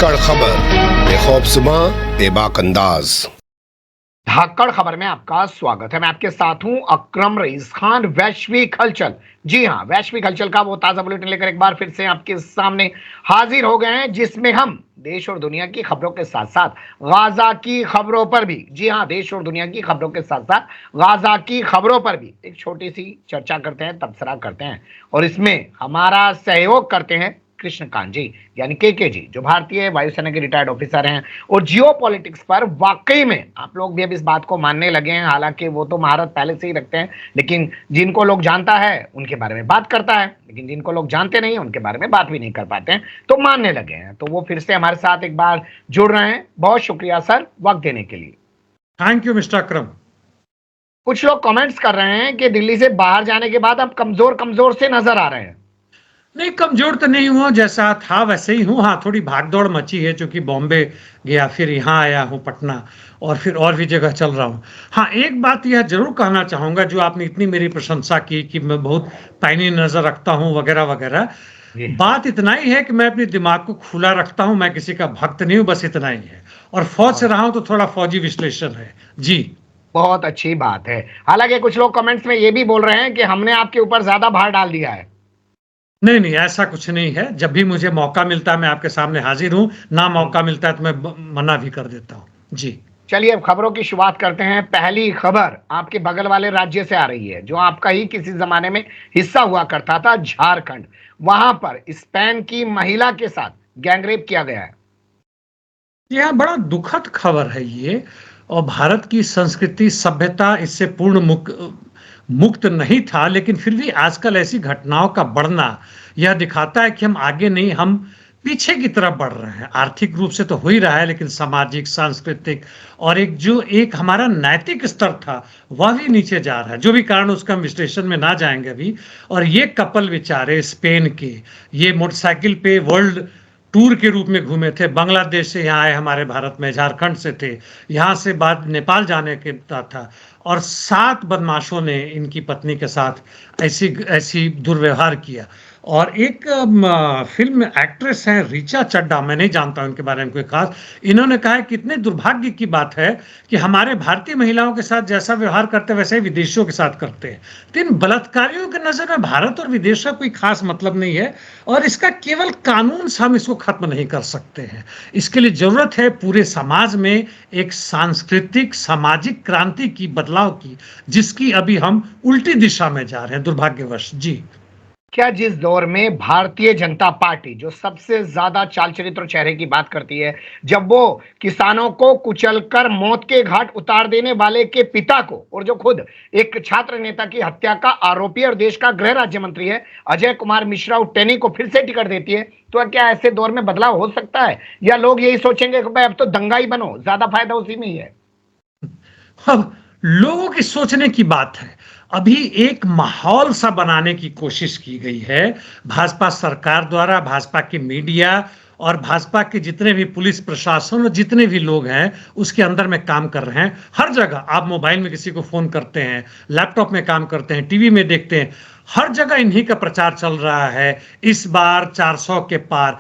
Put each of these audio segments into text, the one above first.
धाकड़ खबर, बेखौफज़ुबां, बेबाक अंदाज। धाकड़ खबर में आपका स्वागत है। मैं आपके साथ हूं अकरम रईस खान। वैश्विक हलचल, जी हां, वैश्विक हलचल का वो ताजा बुलेटिन लेकर एक बार फिर से आपके सामने हाजिर हो गए हैं, जिसमें हम देश और दुनिया की खबरों के साथ साथ गाजा की खबरों पर भी, जी हां, देश और दुनिया की खबरों के साथ साथ गाजा की खबरों पर भी एक छोटी सी चर्चा करते हैं, तबसरा करते हैं। और इसमें हमारा सहयोग करते हैं कृष्णकांत जी, यानी के जी, जो भारतीय वायुसेना के रिटायर्ड ऑफिसर हैं और जियो पॉलिटिक्स पर वाकई में आप लोग भी अब इस बात को मानने लगे हैं। हालांकि वो तो महारत पहले से ही रखते हैं, लेकिन जिनको लोग जानता है उनके बारे में बात करता है, लेकिन जिनको लोग जानते नहीं उनके बारे में बात भी नहीं कर पाते हैं, तो मानने लगे हैं। तो वो फिर से हमारे साथ एक बार जुड़ रहे हैं। बहुत शुक्रिया सर, वक्त देने के लिए। थैंक यू मिस्टर अकरम। कुछ लोग कमेंट्स कर रहे हैं कि दिल्ली से बाहर जाने के बाद अब कमजोर कमजोर से नजर आ रहे हैं। नहीं, कमजोर तो नहीं हुआ, जैसा था वैसे ही हूँ। हाँ, थोड़ी भागदौड़ मची है, क्योंकि बॉम्बे गया, फिर यहाँ आया हूँ पटना, और फिर और भी जगह चल रहा हूँ। हाँ, एक बात यह जरूर कहना चाहूंगा, जो आपने इतनी मेरी प्रशंसा की कि मैं बहुत पैनी नजर रखता हूँ वगैरह वगैरह। बात इतना ही है कि मैं अपने दिमाग को खुला रखता हूँ, मैं किसी का भक्त नहीं हूँ, बस इतना ही है। और फौज से रहा हूँ तो थोड़ा फौजी विश्लेषण है जी। बहुत अच्छी बात है। हालांकि कुछ लोग कमेंट्स में ये भी बोल रहे हैं कि हमने आपके ऊपर ज्यादा भार डाल दिया है। नहीं नहीं, ऐसा कुछ नहीं है। जब भी मुझे मौका मिलता है मैं आपके सामने हाजिर हूं, ना मौका मिलता है तो मैं मना भी कर देता हूं जी। चलिए अब खबरों की शुरुआत करते हैं। पहली खबर आपके बगल वाले राज्य से आ रही है, जो आपका ही किसी जमाने में हिस्सा हुआ करता था, झारखंड। वहां पर स्पेन की महिला के साथ गैंगरेप किया गया है। यह बड़ा दुखद खबर है ये, और भारत की संस्कृति सभ्यता इससे पूर्ण मुक्त नहीं था, लेकिन फिर भी आजकल ऐसी घटनाओं का बढ़ना यह दिखाता है कि हम आगे नहीं, हम पीछे की तरफ बढ़ रहे हैं। आर्थिक रूप से तो हो ही रहा है, लेकिन सामाजिक, सांस्कृतिक और एक हमारा नैतिक स्तर था वह भी नीचे जा रहा है। जो भी कारण उसका हम विश्लेषण में ना जाएंगे अभी। और ये कपल बेचारे स्पेन के, ये मोटरसाइकिल पे वर्ल्ड टूर के रूप में घूमे थे, बांग्लादेश से यहाँ आए, हमारे भारत में झारखंड से थे, यहाँ से बाद नेपाल जाने के था। और 7 बदमाशों ने इनकी पत्नी के साथ ऐसी ऐसी दुर्व्यवहार किया। और एक फिल्म एक्ट्रेस हैं ऋचा चड्ढा, मैं नहीं जानता उनके बारे में कोई खास, इन्होंने कहा है कितने दुर्भाग्य की बात है कि हमारे भारतीय महिलाओं के साथ जैसा व्यवहार करते हैं वैसे ही विदेशियों के साथ करते हैं। तो इन बलात्कारियों के नजर में भारत और विदेश का कोई खास मतलब नहीं है, और इसका केवल कानून से हम इसको खत्म नहीं कर सकते हैं। इसके लिए जरूरत है पूरे समाज में एक सांस्कृतिक सामाजिक क्रांति की, बदलाव की, जिसकी अभी हम उल्टी दिशा में जा रहे हैं दुर्भाग्यवश जी। क्या जिस दौर में भारतीय जनता पार्टी, जो सबसे ज्यादा चाल चरित्र चेहरे की बात करती है, जब वो किसानों को कुचलकर मौत के घाट उतार देने वाले के पिता को, और जो खुद एक छात्र नेता की हत्या का आरोपी और देश का गृह राज्य मंत्री है, अजय कुमार मिश्रा उट्टेनी को फिर से टिकट देती है, तो क्या ऐसे दौर में बदलाव हो सकता है, या लोग यही सोचेंगे कि भाई अब तो दंगा ही बनो, ज्यादा फायदा उसी में ही है? अब लोगों की सोचने की बात है। अभी एक माहौल सा बनाने की कोशिश की गई है भाजपा सरकार द्वारा, भाजपा की मीडिया और भाजपा के जितने भी पुलिस प्रशासन और जितने भी लोग हैं उसके अंदर में काम कर रहे हैं। हर जगह आप मोबाइल में किसी को फोन करते हैं, लैपटॉप में काम करते हैं, टीवी में देखते हैं, हर जगह इन्हीं का प्रचार चल रहा है। इस बार 400 के पार,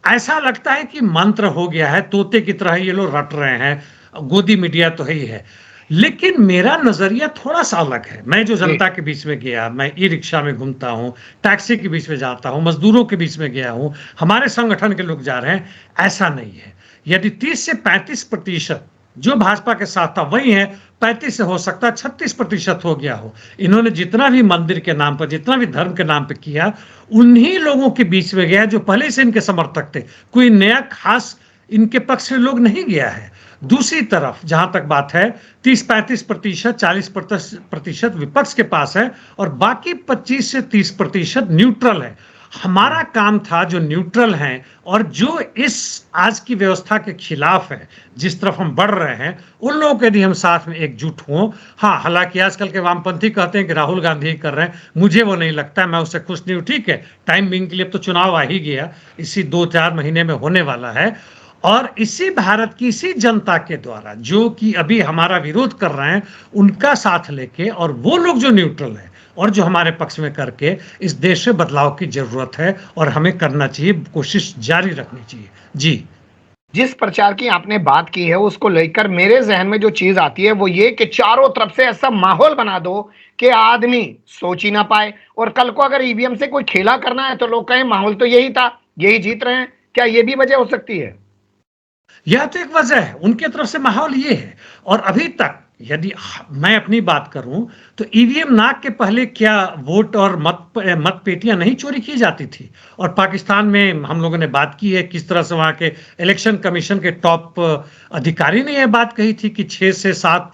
ऐसा लगता है कि मंत्र हो गया है, तोते की तरह ये लोग रट रहे हैं। गोदी मीडिया तो ही है, लेकिन मेरा नजरिया थोड़ा सा अलग है। मैं जो जनता के बीच में गया, मैं ई रिक्शा में घूमता हूँ, टैक्सी के बीच में जाता हूँ, मजदूरों के बीच में गया हूँ, हमारे संगठन के लोग जा रहे हैं, ऐसा नहीं है। यदि 30 से 35% जो भाजपा के साथ था वही है, 35 से हो सकता है 36% हो गया हो। इन्होंने जितना भी मंदिर के नाम पर, जितना भी धर्म के नाम पर किया, उन्हीं लोगों के बीच में गया जो पहले से इनके समर्थक थे। कोई नया खास इनके पक्ष में लोग नहीं गया है। दूसरी तरफ जहां तक बात है, 30-35%, 40% विपक्ष के पास है, और बाकी 25 से 30% न्यूट्रल है। हमारा काम था जो न्यूट्रल हैं और जो इस आज की व्यवस्था के खिलाफ है, जिस तरफ हम बढ़ रहे हैं, उन लोगों के यदि हम साथ में एकजुट हों। हाँ, हालांकि आजकल के वामपंथी कहते हैं कि राहुल गांधी कर रहे हैं, मुझे वो नहीं लगता, मैं उससे खुश नहीं हूं। ठीक है, टाइम बिंग के लिए तो चुनाव आ ही गया, इसी 2-4 महीने में होने वाला है, और इसी भारत की इसी जनता के द्वारा जो कि अभी हमारा विरोध कर रहे हैं, उनका साथ लेके, और वो लोग जो न्यूट्रल है और जो हमारे पक्ष में करके, इस देश में बदलाव की जरूरत है और हमें करना चाहिए, कोशिश जारी रखनी चाहिए जी। जिस प्रचार की आपने बात की है उसको लेकर मेरे जहन में जो चीज आती है वो ये कि चारों तरफ से ऐसा माहौल बना दो कि आदमी सोच ही ना पाए, और कल को अगर ईवीएम से कोई खेला करना है तो लोग कहें माहौल तो यही था, यही जीत रहे हैं। क्या ये भी वजह हो सकती है? यह तो एक वजह है, उनके तरफ से माहौल ये है। और अभी तक यदि मैं अपनी बात करूं तो ईवीएम नाक के पहले क्या वोट और मत पेटियां नहीं चोरी की जाती थी? और पाकिस्तान में हम लोगों ने बात की है किस तरह से वहां के इलेक्शन कमीशन के टॉप अधिकारी ने यह बात कही थी कि 6 से 7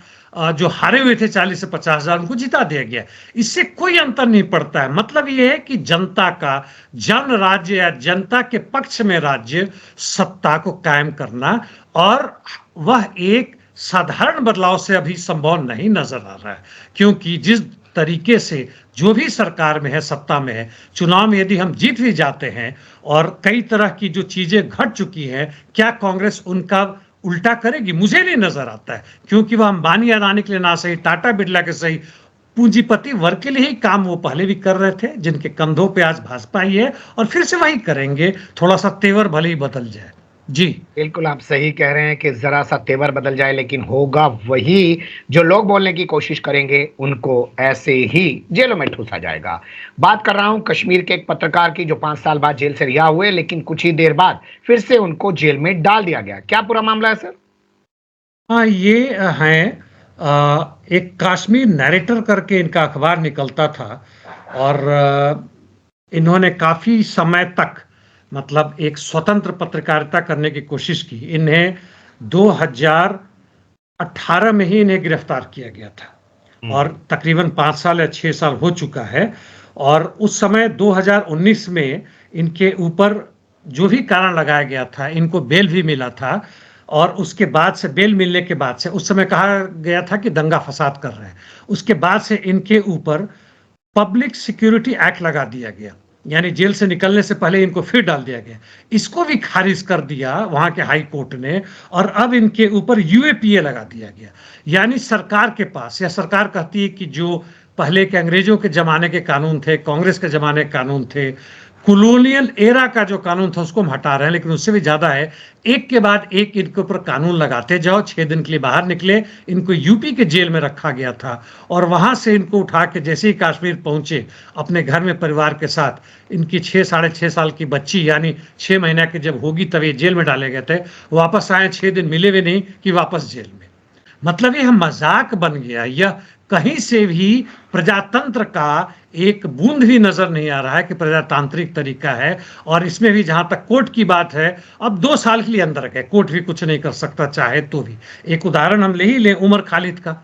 जो हारे हुए थे 40 से 50 हजार उनको जिता दिया गया। इससे कोई अंतर नहीं पड़ता है। मतलब यह है कि जनता का जन राज्य या जनता के पक्ष में राज्य सत्ता को कायम करना, और वह एक साधारण बदलाव से अभी संभव नहीं नजर आ रहा है। क्योंकि जिस तरीके से जो भी सरकार में है, सत्ता में है, चुनाव में यदि हम जीत भी जाते हैं और कई तरह की जो चीजें घट चुकी हैं, क्या कांग्रेस उनका उल्टा करेगी? मुझे नहीं नजर आता है। क्योंकि वह अंबानी अडानी के लिए ना सही, टाटा बिरला के सही, पूंजीपति वर्ग के लिए ही काम वो पहले भी कर रहे थे, जिनके कंधों पे आज भाजपा ही है और फिर से वही करेंगे। थोड़ा सा तेवर भले ही बदल जाए। जी बिल्कुल आप सही कह रहे हैं कि जरा सा तेवर बदल जाए, लेकिन होगा वही। जो लोग बोलने की कोशिश करेंगे उनको ऐसे ही जेलों में ठूसा जाएगा। बात कर रहा हूं कश्मीर के एक पत्रकार की जो 5 साल बाद जेल से रिहा हुए, लेकिन कुछ ही देर बाद फिर से उनको जेल में डाल दिया गया। क्या पूरा मामला है सर? हाँ, ये है एक कश्मीर नैरेटर करके इनका अखबार निकलता था। और इन्होंने काफी समय तक मतलब एक स्वतंत्र पत्रकारिता करने की कोशिश की। इन्हें 2018 में ही इन्हें गिरफ्तार किया गया था और तकरीबन 5 साल या 6 साल हो चुका है। और उस समय 2019 में इनके ऊपर जो भी कारण लगाया गया था, इनको बेल भी मिला था। और उसके बाद से बेल मिलने के बाद से उस समय कहा गया था कि दंगा फसाद कर रहे हैं। उसके बाद से इनके ऊपर पब्लिक सिक्योरिटी एक्ट लगा दिया गया, यानी जेल से निकलने से पहले इनको फिर डाल दिया गया। इसको भी खारिज कर दिया वहां के हाई कोर्ट ने, और अब इनके ऊपर यूएपीए लगा दिया गया। यानी सरकार के पास, या सरकार कहती है कि जो पहले के अंग्रेजों के जमाने के कानून थे, कांग्रेस के जमाने के कानून थे, कॉलोनियल एरा का जो कानून था उसको हम हटा रहे हैं, लेकिन उससे भी ज्यादा है। एक के बाद एक इनके ऊपर कानून लगाते जाओ। 6 दिन के लिए बाहर निकले, इनको यूपी के जेल में रखा गया था और वहां से इनको उठा के जैसे ही कश्मीर पहुंचे अपने घर में परिवार के साथ, इनकी 6 साढ़े 6 साल की बच्ची यानी 6 महीना की जब होगी तब ये जेल में डाले गए थे। वापस आए, 6 दिन मिले हुए नहीं कि वापस जेल में। मतलब यह मजाक बन गया। यह कहीं से भी प्रजातंत्र का एक बूंद भी नजर नहीं आ रहा है कि प्रजातांत्रिक तरीका है। और इसमें भी जहां तक कोर्ट की बात है, अब 2 साल के लिए अंदर है, कोर्ट भी कुछ नहीं कर सकता चाहे तो भी। एक उदाहरण हम ले ही लें उमर खालिद का,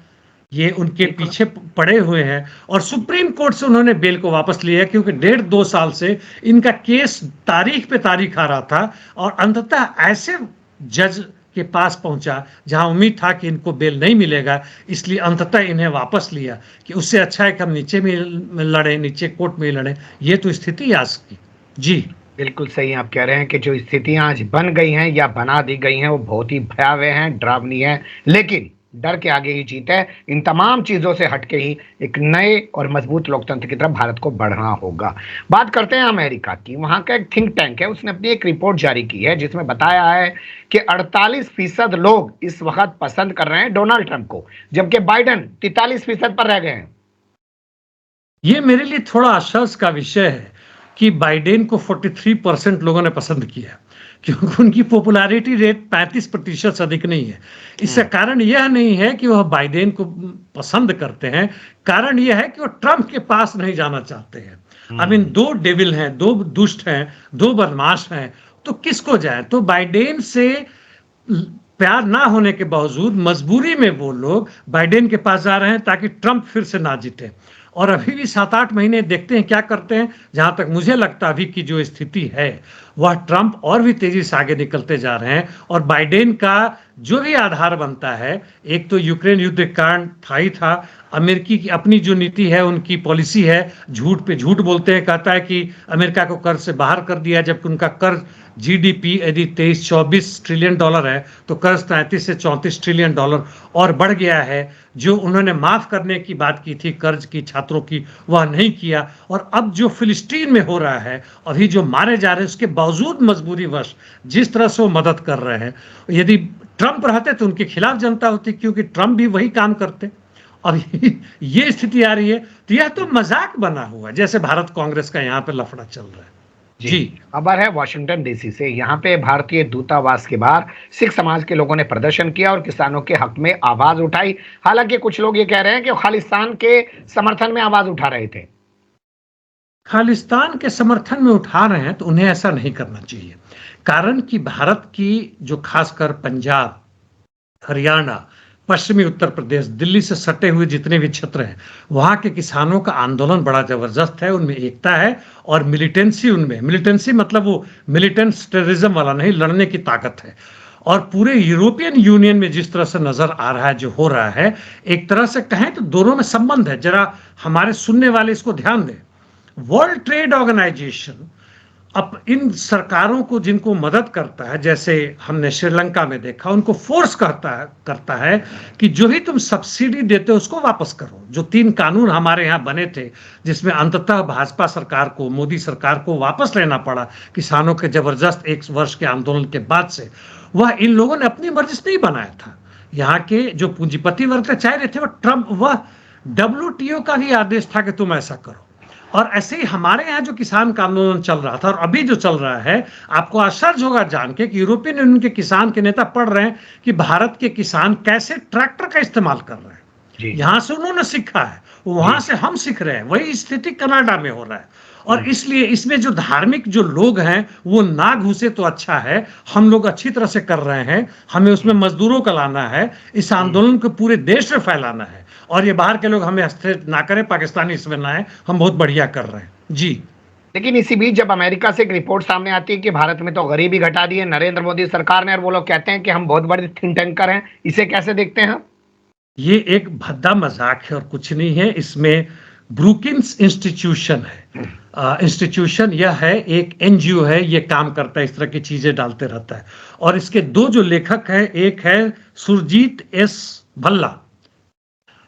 ये उनके पीछे पड़े हुए हैं और सुप्रीम कोर्ट से उन्होंने बेल को वापस लिया क्योंकि 1.5-2 साल से इनका केस तारीख पे तारीख आ रहा था। और अंततः ऐसे जज के पास पहुंचा जहां उम्मीद था कि इनको बेल नहीं मिलेगा, इसलिए अंततः इन्हें वापस लिया कि उससे अच्छा है कि हम नीचे में लड़े, नीचे कोर्ट में लड़े। ये तो स्थिति आज की। जी बिल्कुल सही आप कह रहे हैं कि जो स्थितियां आज बन गई हैं या बना दी गई हैं वो बहुत ही भयावह हैं, डरावनी है, लेकिन डर के आगे ही जीत है। इन तमाम चीजों से हटके ही एक नए और मजबूत लोकतंत्र की तरफ भारत को बढ़ना होगा। बात करते हैं अमेरिका की। वहां का एक थिंक टैंक है, उसने अपनी एक रिपोर्ट जारी की है जिसमें बताया है कि 48% लोग इस वक्त पसंद कर रहे हैं डोनाल्ड ट्रंप को, जबकि बाइडेन 43% पर रह गए हैं। ये मेरे लिए थोड़ा आश्चर्य का विषय है कि बाइडेन को 43% लोगों ने पसंद किया, क्योंकि उनकी पॉपुलैरिटी रेट 35% से अधिक नहीं है। इसका कारण यह नहीं है कि वह बाइडेन को पसंद करते हैं, कारण यह है कि वह ट्रंप के पास नहीं जाना चाहते हैं। अब इन 2 डेविल हैं, 2 दुष्ट हैं, 2 बदमाश हैं, तो किसको जाए? तो बाइडेन से प्यार ना होने के बावजूद मजबूरी में वो लोग बाइडेन के पास जा रहे हैं ताकि ट्रंप फिर से ना जीते। और अभी भी 7-8 महीने देखते हैं क्या करते हैं। जहां तक मुझे लगता अभी की जो स्थिति है वह ट्रंप और भी तेजी से आगे निकलते जा रहे हैं। और बाइडेन का जो भी आधार बनता है, एक तो यूक्रेन युद्ध के कारण था ही था, अमेरिकी की अपनी जो नीति है, उनकी पॉलिसी है, झूठ पे झूठ बोलते हैं, कहता है कि अमेरिका को कर्ज से बाहर कर दिया, जबकि उनका कर्ज जीडीपी यदि 23-24 ट्रिलियन डॉलर है तो कर्ज 33 से 34 ट्रिलियन डॉलर और बढ़ गया है। जो उन्होंने माफ करने की बात की थी कर्ज की, छात्रों की, वह नहीं किया। और अब जो फिलिस्तीन में हो रहा है, अभी जो मारे जा रहे हैं, उसके बावजूद मजबूरीवश जिस तरह से वो मदद कर रहे हैं, यदि ट्रंप रहते तो उनके खिलाफ जनता होती, क्योंकि ट्रंप भी वही काम करते। अब ये स्थिति आ रही है, तो यह तो मजाक बना हुआ है, जैसे भारत कांग्रेस का यहाँ पे लफड़ा चल रहा है। जी, खबर है वाशिंगटन डीसी से। यहाँ पे भारतीय दूतावास के बाहर सिख समाज के लोगों ने प्रदर्शन किया और किसानों के हक में आवाज उठाई। हालांकि कुछ लोग ये कह रहे हैं कि खालिस्तान के समर्थन में आवाज उठा रहे थे। खालिस्तान के समर्थन में उठा रहे हैं तो उन्हें ऐसा नहीं करना चाहिए, कारण कि भारत की जो खासकर पंजाब, हरियाणा, पश्चिमी उत्तर प्रदेश, दिल्ली से सटे हुए जितने भी क्षेत्र हैं, वहाँ के किसानों का आंदोलन बड़ा जबरदस्त है, उनमें एकता है और मिलिटेंसी, उनमें मिलिटेंसी मतलब वो मिलिटेंट टेररिज्म वाला नहीं, लड़ने की ताकत है। और पूरे यूरोपियन यूनियन में जिस तरह से नजर आ रहा है, जो हो रहा है, एक तरह से कहें तो दोनों में संबंध है। जरा हमारे सुनने वाले इसको ध्यान दें। वर्ल्ड ट्रेड ऑर्गेनाइजेशन अब इन सरकारों को जिनको मदद करता है, जैसे हमने श्रीलंका में देखा, उनको फोर्स करता है कि जो भी तुम सब्सिडी देते हो उसको वापस करो। जो 3 कानून हमारे यहाँ बने थे, जिसमें अंततः भाजपा सरकार को, मोदी सरकार को वापस लेना पड़ा किसानों के जबरदस्त 1 वर्ष के आंदोलन के बाद से, वह इन लोगों ने अपनी मर्जी से नहीं बनाया था। यहाँ के जो पूंजीपति वर्ग चाह रहे थे, वह WTO का ही आदेश था कि तुम ऐसा करो। और ऐसे ही हमारे यहाँ जो किसान का आंदोलन चल रहा था और अभी जो चल रहा है, आपको आश्चर्य होगा जान के कि यूरोपियन यूनियन के किसान के नेता पढ़ रहे हैं कि भारत के किसान कैसे ट्रैक्टर का इस्तेमाल कर रहे हैं। यहाँ से उन्होंने सीखा है, वहां से हम सीख रहे हैं। वही स्थिति कनाडा में हो रहा है। और इसलिए इसमें जो धार्मिक जो लोग हैं वो ना घुसे तो अच्छा है। हम लोग अच्छी तरह से कर रहे हैं, हमें उसमें मजदूरों का लाना है, इस आंदोलन को पूरे देश में फैलाना है, और ये बाहर के लोग हमें हस्तक्षेप ना करें, पाकिस्तानी इसमें ना है, हम बहुत बढ़िया कर रहे हैं। जी, लेकिन इसी बीच जब अमेरिका से एक रिपोर्ट सामने आती है कि भारत में तो गरीबी घटा दी है नरेंद्र मोदी सरकार ने, और वो लोग कहते हैं कि हम बहुत बड़े थिंक टैंकर हैं, इसे कैसे देखते हैं? ये एक भद्दा मजाक है और कुछ नहीं है। इसमें ब्रुकिंस इंस्टीट्यूशन है, इंस्टीट्यूशन यह है, एक NGO है, ये काम करता है, इस तरह की चीजें डालते रहता है। और इसके 2 जो लेखक हैं, एक है सुरजीत S भल्ला,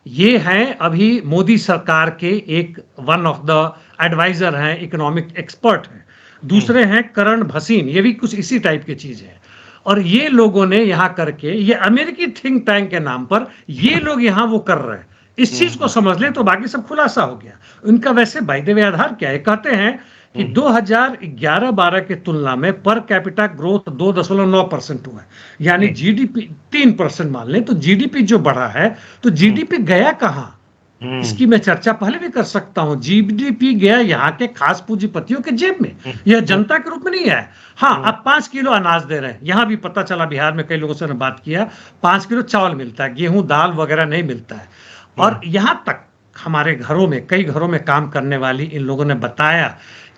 ये हैं अभी मोदी सरकार के एक वन ऑफ द एडवाइजर हैं, इकोनॉमिक एक्सपर्ट हैं। दूसरे हैं करण भसीन, ये भी कुछ इसी टाइप की चीज है। और ये लोगों ने यहाँ करके, ये अमेरिकी थिंक टैंक के नाम पर ये लोग यहाँ वो कर रहे हैं। इस चीज को समझ ले तो बाकी सब खुलासा हो गया। उनका वैसे बाय द वे आधार क्या है, कहते हैं कि 2011-12 की तुलना में पर कैपिटा ग्रोथ 2.9% हुआ है, यानी GDP 3% मान लें तो GDP जो बढ़ा है, तो GDP गया कहां, इसकी मैं चर्चा पहले भी कर सकता हूं। GDP गया यहाँ के खास पूंजीपतियों के जेब में, यह जनता के रूप में नहीं है। हाँ, अब 5 किलो अनाज दे रहे हैं, यहां भी पता चला, बिहार में कई लोगों से बात किया, 5 किलो चावल मिलता है, गेहूं दाल वगैरह नहीं मिलता है। और यहां तक हमारे घरों में, कई घरों में काम करने वाली इन लोगों ने बताया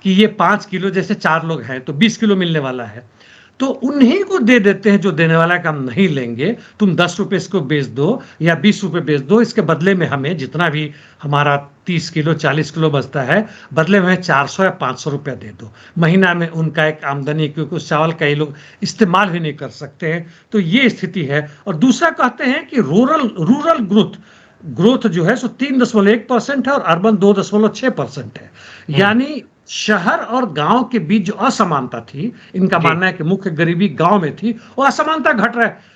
कि ये 5 किलो, जैसे 4 लोग हैं तो 20 किलो मिलने वाला है, तो उन्हीं को दे देते हैं जो देने वाला का हम नहीं लेंगे, तुम 10 रुपए इसको बेच दो या 20 रुपए बेच दो, इसके बदले में हमें जितना भी हमारा 30 किलो 40 किलो बचता है, बदले में 400 या 500 रुपया दे दो। महीना में उनका एक आमदनी, क्योंकि उस चावल का ये लोग इस्तेमाल भी नहीं कर सकते हैं। तो ये स्थिति है। और दूसरा कहते हैं कि रूरल ग्रोथ जो है सो 3.1% है और अर्बन 2.6% है। यानी शहर और गांव के बीच जो असमानता थी, इनका मानना है कि मुख्य गरीबी गांव में थी, वो असमानता घट रहा है।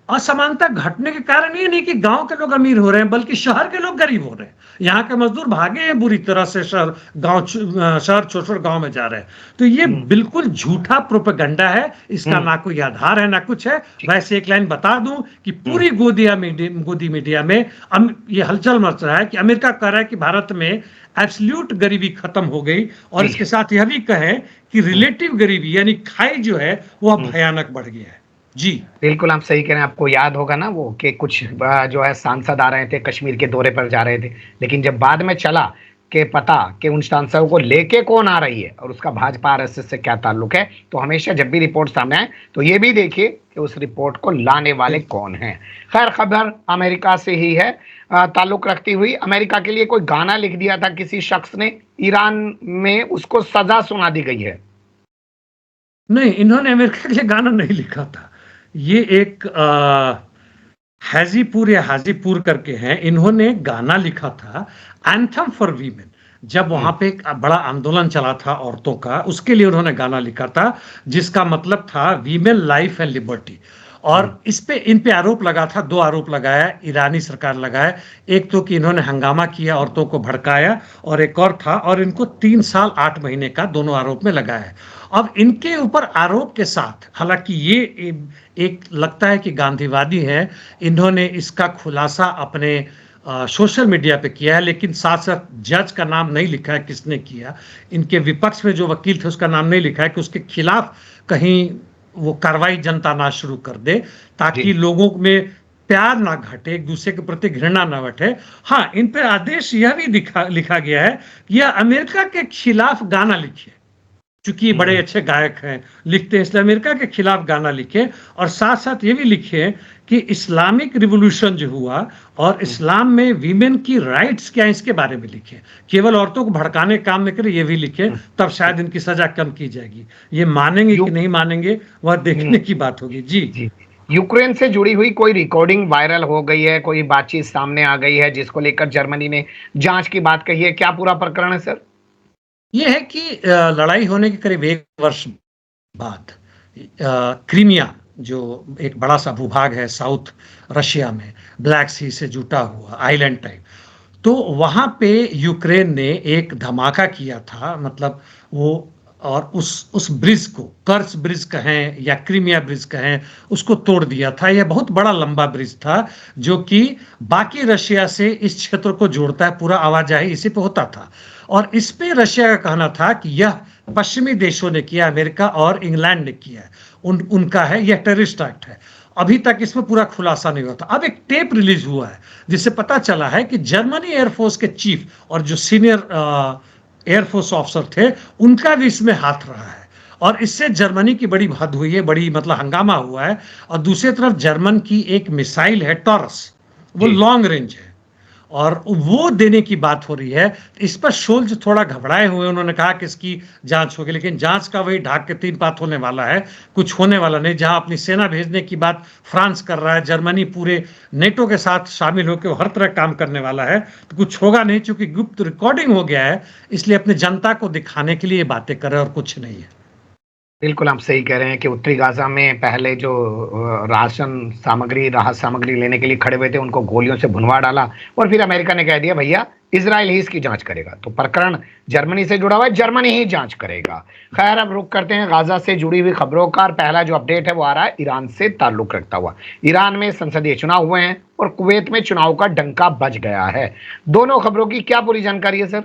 असमानता घटने के कारण ये नहीं कि गांव के लोग अमीर हो रहे हैं, बल्कि शहर के लोग गरीब हो रहे हैं। यहाँ के मजदूर भागे हैं बुरी तरह से, शहर छोड़ गांव में जा रहे हैं। तो ये बिल्कुल झूठा प्रोपेगेंडा है, इसका ना कोई आधार है ना कुछ है। वैसे एक लाइन बता दूं कि पूरी गोदी मीडिया में ये हलचल मच रहा है कि अमेरिका कह रहा है कि भारत में एब्सोल्यूट गरीबी खत्म हो गई, और इसके साथ यह भी कहें कि रिलेटिव गरीबी यानी खाई जो है वह भयानक बढ़ गया है। जी बिल्कुल, आप सही कह रहे हैं। आपको याद होगा ना वो कि कुछ जो है सांसद आ रहे थे, कश्मीर के दौरे पर जा रहे थे, लेकिन जब बाद में चला कि पता कि उन सांसदों को लेके कौन आ रही है और उसका भाजपा RSS से क्या ताल्लुक है, तो हमेशा जब भी रिपोर्ट सामने आए तो ये भी देखिए कि उस रिपोर्ट को लाने वाले कौन हैं। खैर, खबर अमेरिका से ही है ताल्लुक रखती हुई। अमेरिका के लिए कोई गाना लिख दिया था किसी शख्स ने, ईरान में उसको सजा सुना दी गई है। नहीं, इन्होंने अमेरिका के लिए गाना नहीं लिखा था। ये एक हाजीपुर या हाजीपुर करके हैं, इन्होंने गाना लिखा था एंथम फॉर वीमेन। जब वहां पे एक बड़ा आंदोलन चला था औरतों का, उसके लिए उन्होंने गाना लिखा था जिसका मतलब था वीमेन लाइफ एंड लिबर्टी। और इन पे आरोप लगा था, दो आरोप लगाया ईरानी सरकार लगाया। एक तो कि इन्होंने हंगामा किया, औरतों को भड़काया, और एक और था, और इनको 3 साल 8 महीने का दोनों आरोप में लगाया है। अब इनके ऊपर आरोप के साथ, हालांकि ये एक लगता है कि गांधीवादी है, इन्होंने इसका खुलासा अपने सोशल मीडिया पे किया है, लेकिन साथ साथ जज का नाम नहीं लिखा है किसने किया। इनके विपक्ष में जो वकील थे उसका नाम नहीं लिखा है कि उसके खिलाफ कहीं वो कार्रवाई जनता ना शुरू कर दे, ताकि लोगों में प्यार ना घटे, एक दूसरे के प्रति घृणा ना बैठे। हाँ, इन पे आदेश यह भी लिखा गया है कि यह अमेरिका के खिलाफ गाना लिखिए, चूंकि ये बड़े अच्छे गायक हैं, लिखते हैं, इसलिए अमेरिका के खिलाफ गाना लिखे। और साथ साथ ये भी लिखे कि इस्लामिक रिवॉल्यूशन जो हुआ और इस्लाम में वीमेन की राइट्स क्या है इसके बारे में लिखे। केवल औरतों को भड़काने का काम नहीं करे, ये भी लिखे, तब शायद इनकी सजा कम की जाएगी। ये मानेंगे कि नहीं मानेंगे वह देखने की बात होगी। जी। यूक्रेन से जुड़ी हुई कोई रिकॉर्डिंग वायरल हो गई है, कोई बातचीत सामने आ गई है जिसको लेकर जर्मनी ने जांच की बात कही है, क्या पूरा प्रकरण है सर? ये है कि लड़ाई होने के करीब 1 वर्ष बाद क्रीमिया, जो एक बड़ा सा भूभाग है साउथ रशिया में, ब्लैक सी से जुटा हुआ आइलैंड टाइप, तो वहां पे यूक्रेन ने एक धमाका किया था। मतलब वो, और उस ब्रिज को, कर्स ब्रिज कहें या क्रीमिया ब्रिज कहें, उसको तोड़ दिया था। यह बहुत बड़ा लंबा ब्रिज था जो कि बाकी रशिया से इस क्षेत्र को जोड़ता है, पूरा आवाजाही इसी पे होता था। और इस पे रशिया का कहना था कि यह पश्चिमी देशों ने किया, अमेरिका और इंग्लैंड ने किया है, उनका है, यह टेररिस्ट एक्ट है। अभी तक इसमें पूरा खुलासा नहीं हुआ था। अब एक टेप रिलीज हुआ है जिससे पता चला है कि जर्मनी एयरफोर्स के चीफ और जो सीनियर एयरफोर्स ऑफिसर थे, उनका भी इसमें हाथ रहा है। और इससे जर्मनी की बड़ी हद हुई है, बड़ी मतलब हंगामा हुआ है। और दूसरी तरफ जर्मन की एक मिसाइल है टॉरस, वो लॉन्ग रेंज है, और वो देने की बात हो रही है। इस पर शोल्ज थोड़ा घबराए हुए, उन्होंने कहा कि इसकी जांच होगी, लेकिन जांच का वही ढाक के 3 बात होने वाला है, कुछ होने वाला नहीं। जहां अपनी सेना भेजने की बात फ्रांस कर रहा है, जर्मनी पूरे नेटो के साथ शामिल होकर हर तरह काम करने वाला है, तो कुछ होगा नहीं। चूंकि गुप्त रिकॉर्डिंग हो गया है, इसलिए अपने जनता को दिखाने के लिए बातें कर रहे हैं और कुछ नहीं है। बिल्कुल आप सही कह रहे हैं कि उत्तरी गाजा में पहले जो राहत सामग्री लेने के लिए खड़े हुए थे, उनको गोलियों से भुनवा डाला, और फिर अमेरिका ने कह दिया भैया इजराइल ही इसकी जांच करेगा। तो प्रकरण जर्मनी से जुड़ा हुआ है, जर्मनी ही जांच करेगा। खैर, अब रुक करते हैं गाजा से जुड़ी हुई खबरों का। पहला जो अपडेट है वो आ रहा है ईरान से ताल्लुक रखता हुआ। ईरान में संसदीय चुनाव हुए हैं और कुवैत में चुनाव का डंका बज गया है। दोनों खबरों की क्या पूरी जानकारी है सर?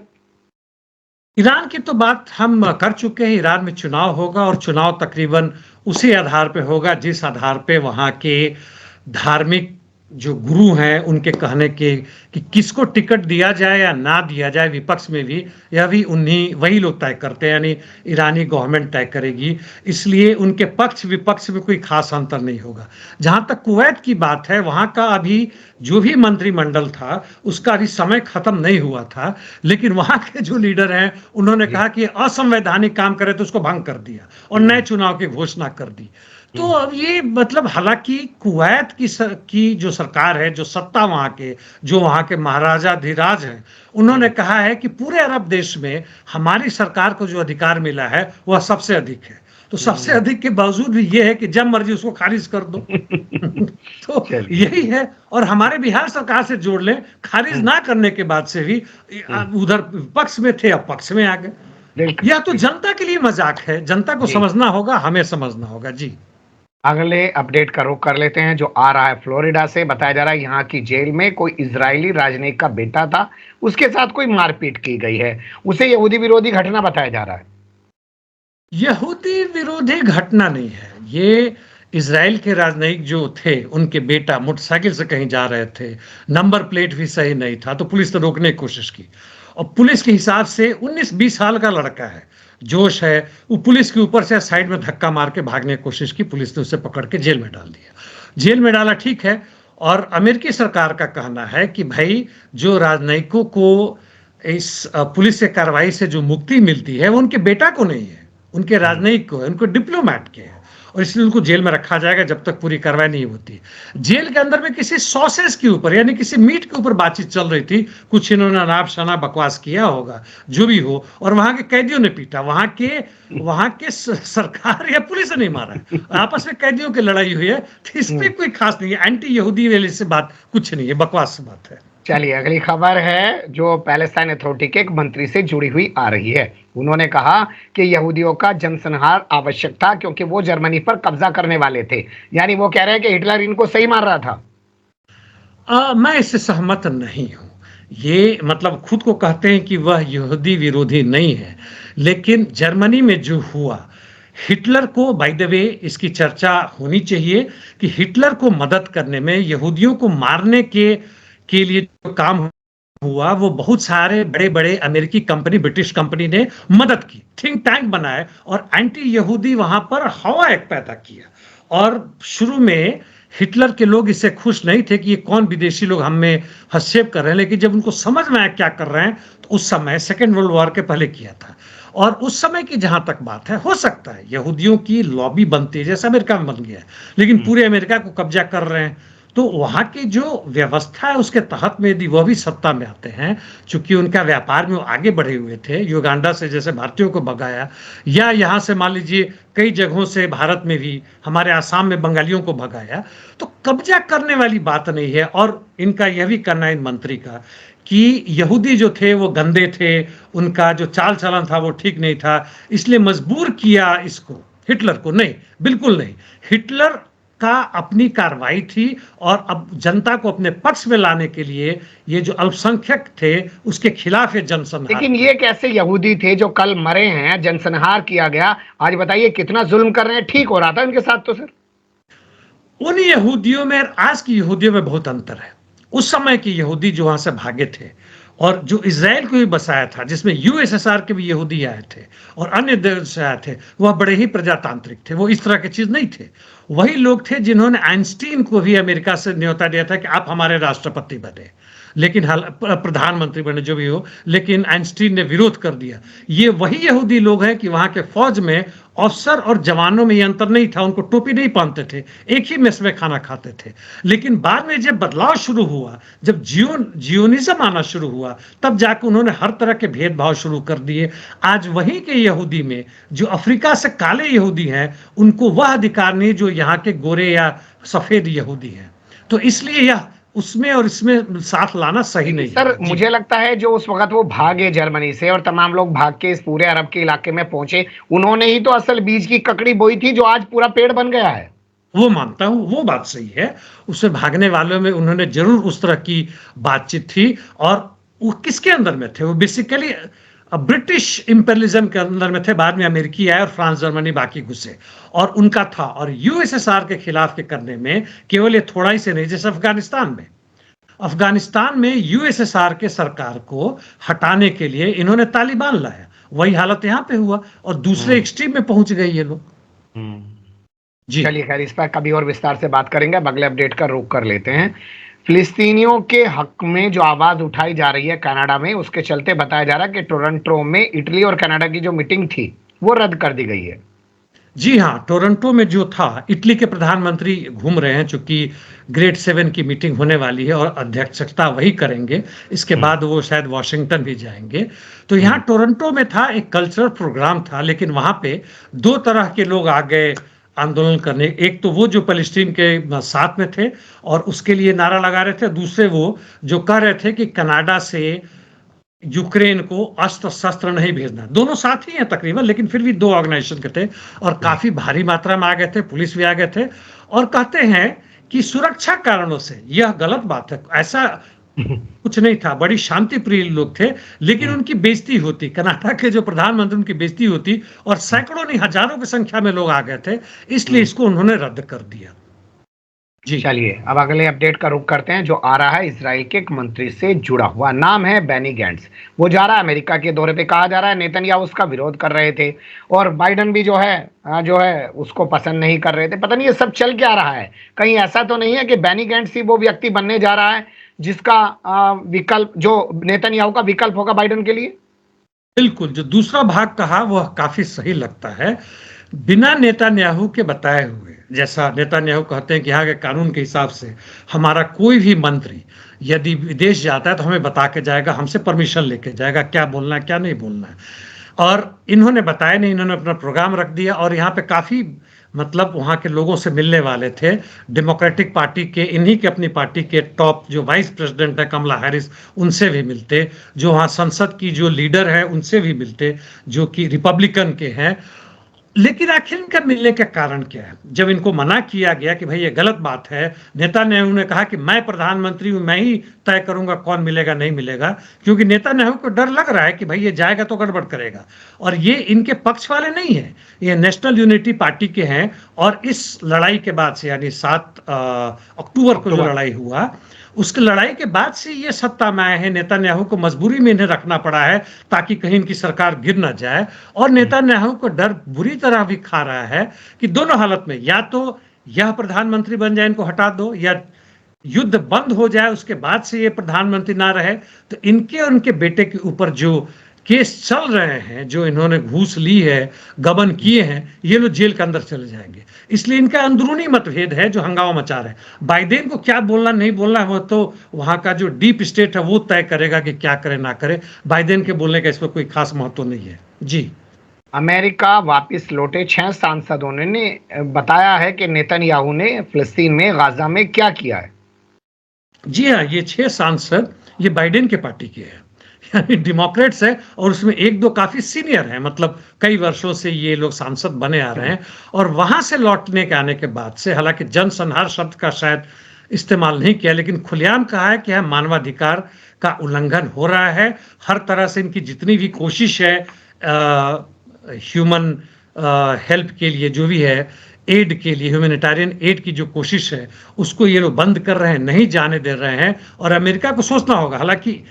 ईरान की तो बात हम कर चुके हैं। ईरान में चुनाव होगा और चुनाव तकरीबन उसी आधार पे होगा जिस आधार पे वहाँ के धार्मिक जो गुरु हैं उनके कहने के कि किसको टिकट दिया जाए या ना दिया जाए, विपक्ष में भी यह भी वही लोग तय करते हैं, यानी ईरानी गवर्नमेंट तय करेगी। इसलिए उनके पक्ष विपक्ष में कोई खास अंतर नहीं होगा। जहां तक कुवैत की बात है, वहां का अभी जो भी मंत्रिमंडल था उसका अभी समय खत्म नहीं हुआ था, लेकिन वहां के जो लीडर हैं उन्होंने कहा कि असंवैधानिक काम करे तो उसको भंग कर दिया और नए चुनाव की घोषणा कर दी। तो अब ये मतलब, हालांकि कुवैत की जो सरकार है, जो सत्ता वहां के, जो वहां के महाराजा धीराज हैं, उन्होंने कहा है कि पूरे अरब देश में हमारी सरकार को जो अधिकार मिला है वह सबसे अधिक है। तो सबसे अधिक के बावजूद भी ये है कि जब मर्जी उसको खारिज कर दो। तो यही है। और हमारे बिहार सरकार से जोड़ लें, खारिज ना करने के बाद से भी उधर पक्ष में थे, अब पक्ष में आ गए। यह तो जनता के लिए मजाक है, जनता को समझना होगा, हमें समझना होगा। जी, अगले अपडेट का रुख कर लेते हैं जो आ रहा है फ्लोरिडा से। बताया जा रहा है यहाँ की जेल में कोई इजरायली राजनयिक का बेटा था, उसके साथ कोई मारपीट की गई है। उसे यहूदी विरोधी घटना बताया जा रहा है। यहूदी विरोधी घटना नहीं है ये। इजराइल के राजनयिक जो थे, उनके बेटा मोटरसाइकिल से कहीं जा रहे थे, नंबर प्लेट भी सही नहीं था, तो पुलिस ने रोकने की कोशिश की। और पुलिस के हिसाब से 19-20 साल का लड़का है, जोश है, वो पुलिस के ऊपर से साइड में धक्का मार के भागने की कोशिश की। पुलिस ने उसे पकड़ के जेल में डाल दिया। जेल में डाला, ठीक है। और अमेरिकी सरकार का कहना है कि भाई, जो राजनयिकों को इस पुलिस से कार्रवाई से जो मुक्ति मिलती है वो उनके बेटा को नहीं है, उनके राजनयिक को है, उनको डिप्लोमैट के है। और इसलिए उनको जेल में रखा जाएगा जब तक पूरी कार्रवाई नहीं होती। जेल के अंदर में किसी सॉसेज के ऊपर यानी किसी मीट के ऊपर बातचीत चल रही थी, कुछ इन्होंने अनाप शनाप बकवास किया होगा, जो भी हो, और वहां के कैदियों ने पीटा, वहां के सरकार या पुलिस ने नहीं मारा, आपस में कैदियों की लड़ाई हुई है, तो इसमें कोई खास नहीं है, एंटी यहूदी वाली से बात कुछ नहीं है, बकवास बात है। चलिए अगली खबर है जो पैलेस्टाइन अथॉरिटी के एक मंत्री से जुड़ी हुई आ रही है। उन्होंने कहा कि यहूदियों का जनसंहार आवश्यक था क्योंकि वो जर्मनी पर कब्जा करने वाले थे। यानी वो कह रहे हैं कि हिटलर इनको सही मार रहा था। मैं इससे सहमत नहीं हूं। ये मतलब खुद को कहते हैं कि वह यहूदी विरोधी नहीं है, लेकिन जर्मनी में जो हुआ, हिटलर को, बाय द वे इसकी चर्चा होनी चाहिए कि हिटलर को मदद करने में, यहूदियों को मारने के लिए जो काम हुआ, वो बहुत सारे बड़े बड़े अमेरिकी कंपनी, ब्रिटिश कंपनी ने मदद की, थिंक टैंक बनाए और एंटी यहूदी वहां पर हवा एक पैदा किया। और शुरू में हिटलर के लोग इससे खुश नहीं थे कि ये कौन विदेशी लोग हम में हस्तक्षेप कर रहे हैं, लेकिन जब उनको समझ में आया क्या कर रहे हैं, तो उस समय सेकेंड वर्ल्ड वॉर के पहले किया था। और उस समय की जहां तक बात है, हो सकता है यहूदियों की लॉबी बनती है जैसे अमेरिका में बन गया है, लेकिन पूरे अमेरिका को कब्जा कर रहे हैं, तो वहां की जो व्यवस्था है उसके तहत में यदि वह भी सत्ता में आते हैं, चूंकि उनका व्यापार में वो आगे बढ़े हुए थे, युगांडा से जैसे भारतीयों को भगाया, या यहाँ से मान लीजिए कई जगहों से भारत में भी, हमारे आसाम में बंगालियों को भगाया, तो कब्जा करने वाली बात नहीं है। और इनका यह भी करना है इन मंत्री का कि यहूदी जो थे वो गंदे थे, उनका जो चाल चलन था वो ठीक नहीं था, इसलिए मजबूर किया इसको, हिटलर को नहीं, बिल्कुल नहीं। हिटलर का अपनी कार्रवाई थी और अब जनता को अपने पक्ष में लाने के लिए ये जो अल्पसंख्यक थे उसके खिलाफ ये जनसंहार। लेकिन ये कैसे यहूदी थे जो कल मरे हैं, जनसंहार किया गया, आज बताइए कितना जुल्म कर रहे हैं, ठीक हो रहा था इनके साथ तो सर? उन यहूदियों में आज की यहूदियों में बहुत अंतर है। उस समय के यहूदी जो वहां से भागे थे और जो इजराइल को भी बसाया था, जिसमें यूएसएसआर के भी यहूदी आए थे और अन्य देश से आए थे, वह बड़े ही प्रजातांत्रिक थे, वो इस तरह की चीज नहीं थे। वही लोग थे जिन्होंने आइंस्टीन को भी अमेरिका से न्योता दिया था कि आप हमारे राष्ट्रपति बने, लेकिन प्रधानमंत्री बने, जो भी हो, लेकिन आइंस्टीन ने विरोध कर दिया। ये वही यहूदी लोग हैं कि वहां के फौज में अफसर और जवानों में ये अंतर नहीं था, उनको टोपी नहीं पहनते थे, एक ही मेस में खाना खाते थे। लेकिन बाद में जब बदलाव शुरू हुआ, जब जियोनिज्म आना शुरू हुआ, तब जाकर उन्होंने हर तरह के भेदभाव शुरू कर दिए। आज वहीं के यहूदी में जो अफ्रीका से काले यहूदी हैं, उनको वह अधिकार नहीं जो यहाँ के गोरे या सफेद यहूदी हैं। तो इसलिए यह उसमें और इसमें साथ लाना सही नहीं सर है। मुझे लगता है जो उस वक्त वो भागे जर्मनी से और तमाम लोग भाग के इस पूरे अरब के इलाके में पहुंचे, उन्होंने ही तो असल बीज की ककड़ी बोई थी जो आज पूरा पेड़ बन गया है। वो मानता हूं, वो बात सही है। उससे भागने वालों में उन्होंने जरूर उस तरह की बातचीत थी। और वो किसके अंदर में थे? वो बेसिकली ब्रिटिश इंपेरियलिज्म के अंदर में थे। बाद में अमेरिकी आए और फ्रांस, जर्मनी बाकी घुसे, और उनका था। और यूएसएसआर के खिलाफ के करने में केवल ये थोड़ा ही से नहीं, जैसे अफगानिस्तान में यूएसएसआर के सरकार को हटाने के लिए इन्होंने तालिबान लाया, वही हालत यहां पे हुआ और दूसरे एक्सट्रीम में पहुंच गए ये लोग। जी चलिए, खैर इस पर कभी और विस्तार से बात करेंगे। अब अगले अपडेट का रुख कर लेते हैं। फिलिस्तीनियों के हक में जो आवाज उठाई जा रही है कनाडा में, उसके चलते बताया जा रहा है कि टोरंटो में इटली और कनाडा की जो मीटिंग थी वो रद्द कर दी गई है। जी हाँ, टोरंटो में जो था, इटली के प्रधानमंत्री घूम रहे हैं, चूंकि ग्रेड 7 की मीटिंग होने वाली है और अध्यक्षता वही करेंगे। इसके बाद वो शायद वॉशिंगटन भी जाएंगे। तो यहाँ टोरंटो में था, एक कल्चरल प्रोग्राम था, लेकिन वहां पे दो तरह के लोग आ गए आंदोलन करने। एक तो वो जो पैलेस्टीन के साथ में थे और उसके लिए नारा लगा रहे थे, दूसरे वो जो कह रहे थे कि कनाडा से यूक्रेन को अस्त्र शस्त्र नहीं भेजना। दोनों साथ ही हैं तकरीबन, लेकिन फिर भी दो ऑर्गेनाइजेशन के थे और काफी भारी मात्रा में आ गए थे, पुलिस भी आ गए थे। और कहते हैं कि सुरक्षा कारणों से यह गलत बात है, ऐसा कुछ नहीं था, बड़ी शांति प्रिय लोग थे, लेकिन उनकी बेइज्जती होती, कनाडा के जो प्रधानमंत्री उनकी बेइज्जती होती और सैकड़ों नहीं हजारों की संख्या में लोग आ गए थे, इसलिए इसको उन्होंने रद्द कर दिया। जी चलिए, अब अगले अपडेट का रुख करते हैं जो आ रहा है इजराइल के एक मंत्री से जुड़ा हुआ। नाम है बेनी गैंट्स। वो जा रहा है अमेरिका के दौरे पे। कहा जा रहा है नेतन्याहू उसका विरोध कर रहे थे और बाइडन भी जो है उसको पसंद नहीं कर रहे थे। पता नहीं ये सब चल क्या रहा है। कहीं ऐसा तो नहीं है कि बेनी गैंट्स ही वो व्यक्ति बनने जा रहा है जिसका विकल्प, जो नेतन्याहू का विकल्प होगा बाइडन के लिए? बिल्कुल, जो दूसरा भाग कहा वह काफी सही लगता है। बिना नेतान्याहू के बताए हुए, जैसा नेतान्याहू कहते हैं कि यहाँ के कानून के हिसाब से हमारा कोई भी मंत्री यदि विदेश जाता है तो हमें बता के जाएगा, हमसे परमिशन लेके जाएगा क्या बोलना है क्या नहीं बोलना है। और इन्होंने बताया नहीं, इन्होंने अपना प्रोग्राम रख दिया और यहाँ पे काफी मतलब वहाँ के लोगों से मिलने वाले थे, डेमोक्रेटिक पार्टी के, इन्हीं के अपनी पार्टी के टॉप जो वाइस प्रेसिडेंट है कमला हैरिस, उनसे भी मिलते, जो वहाँ संसद की जो लीडर है उनसे भी मिलते जो कि रिपब्लिकन के हैं। लेकिन आखिर इनका मिलने का कारण क्या है? जब इनको मना किया गया कि भाई ये गलत बात है, नेतान्याहू ने कहा कि मैं प्रधानमंत्री हूं, मैं ही तय करूंगा कौन मिलेगा नहीं मिलेगा, क्योंकि नेतान्याहू को डर लग रहा है कि भाई ये जाएगा तो गड़बड़ करेगा। और ये इनके पक्ष वाले नहीं है, ये नेशनल यूनिटी पार्टी के हैं। और इस लड़ाई के बाद से यानी 7 अक्टूबर को जो लड़ाई हुआ, उसकी लड़ाई के बाद से ये सत्ता में आए हैं। नेतान्याहू को मजबूरी में इन्हें रखना पड़ा है ताकि कहीं इनकी सरकार गिर ना जाए। और नेतान्याहू को डर बुरी तरह भी खा रहा है कि दोनों हालत में या तो यह प्रधानमंत्री बन जाए, इनको हटा दो, या युद्ध बंद हो जाए उसके बाद से ये प्रधानमंत्री ना रहे, तो इनके और उनके बेटे के ऊपर जो केस चल रहे हैं, जो इन्होंने घूस ली है, गबन किए हैं, ये लोग जेल के अंदर चले जाएंगे। इसलिए इनका अंदरूनी मतभेद है जो हंगामा मचा रहे हैं। बाइडेन को क्या बोलना नहीं बोलना है वो तो वहां का जो डीप स्टेट है वो तय करेगा कि क्या करे ना करे। बाइडेन के बोलने का इसमें कोई खास महत्व नहीं है। जी। अमेरिका वापस लौटे 6 सांसदों ने बताया है कि नेतन्याहू ने फिलिस्तीन में, गाजा में क्या किया है। जी हाँ, ये 6 सांसद ये बाइडेन के पार्टी के हैं, यानी डेमोक्रेट्स है, और उसमें 1-2 काफी सीनियर हैं, मतलब कई वर्षों से ये लोग सांसद बने आ रहे हैं। और वहां से लौटने के आने के बाद से, हालांकि जनसंहार शब्द का शायद इस्तेमाल नहीं किया, लेकिन खुलेआम कहा है कि यह मानवाधिकार का उल्लंघन हो रहा है। हर तरह से इनकी जितनी भी कोशिश है ह्यूमन हेल्प के लिए, जो भी है एड के लिए, ह्यूमैनिटेरियन एड की जो कोशिश है उसको ये लोग बंद कर रहे हैं, नहीं जाने दे रहे हैं। और अमेरिका को सोचना होगा, हालांकि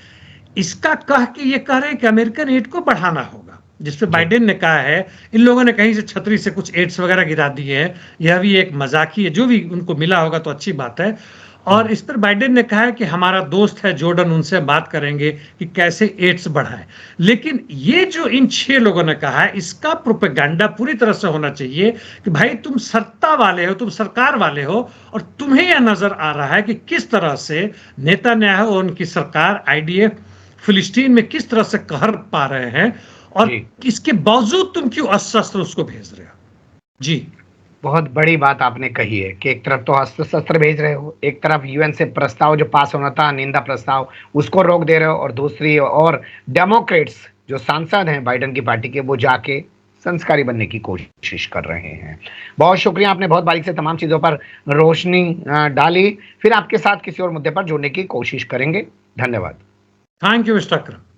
इसका कह के ये कह रहे हैं कि अमेरिकन एड को बढ़ाना होगा, जिसपे बाइडेन ने कहा है इन लोगों ने कहीं से छतरी से कुछ एड्स वगैरह गिरा दिए हैं, यह भी एक मजाकी है, जो भी उनको मिला होगा तो अच्छी बात है। और इस पर बाइडेन ने कहा है कि हमारा दोस्त है जॉर्डन, उनसे बात करेंगे कि कैसे एड्स बढ़ाएं। लेकिन ये जो इन 6 लोगों ने कहा है, इसका प्रोपेगेंडा पूरी तरह से होना चाहिए कि भाई तुम सत्ता वाले हो, तुम सरकार वाले हो, और तुम्हें यह नजर आ रहा है कि किस तरह से नेतान्याहू और उनकी सरकार आईडीएफ फिलिस्तीन में किस तरह से कहर पा रहे हैं, और इसके बावजूद तुम क्यों अस्त्र उसको भेज रहे हो। जी, बहुत बड़ी बात आपने कही है कि एक तरफ तो अस्त्र शस्त्र भेज रहे हो, एक तरफ यूएन से प्रस्ताव जो पास होना था, निंदा प्रस्ताव, उसको रोक दे रहे हो, और दूसरी और डेमोक्रेट्स जो सांसद हैं बाइडेन की पार्टी के, वो जाके संस्कारी बनने की कोशिश कर रहे हैं। बहुत शुक्रिया, आपने बहुत बारीक से तमाम चीजों पर रोशनी डाली। फिर आपके साथ किसी और मुद्दे पर जुड़ने की कोशिश करेंगे। धन्यवाद। Thank you mister Akram.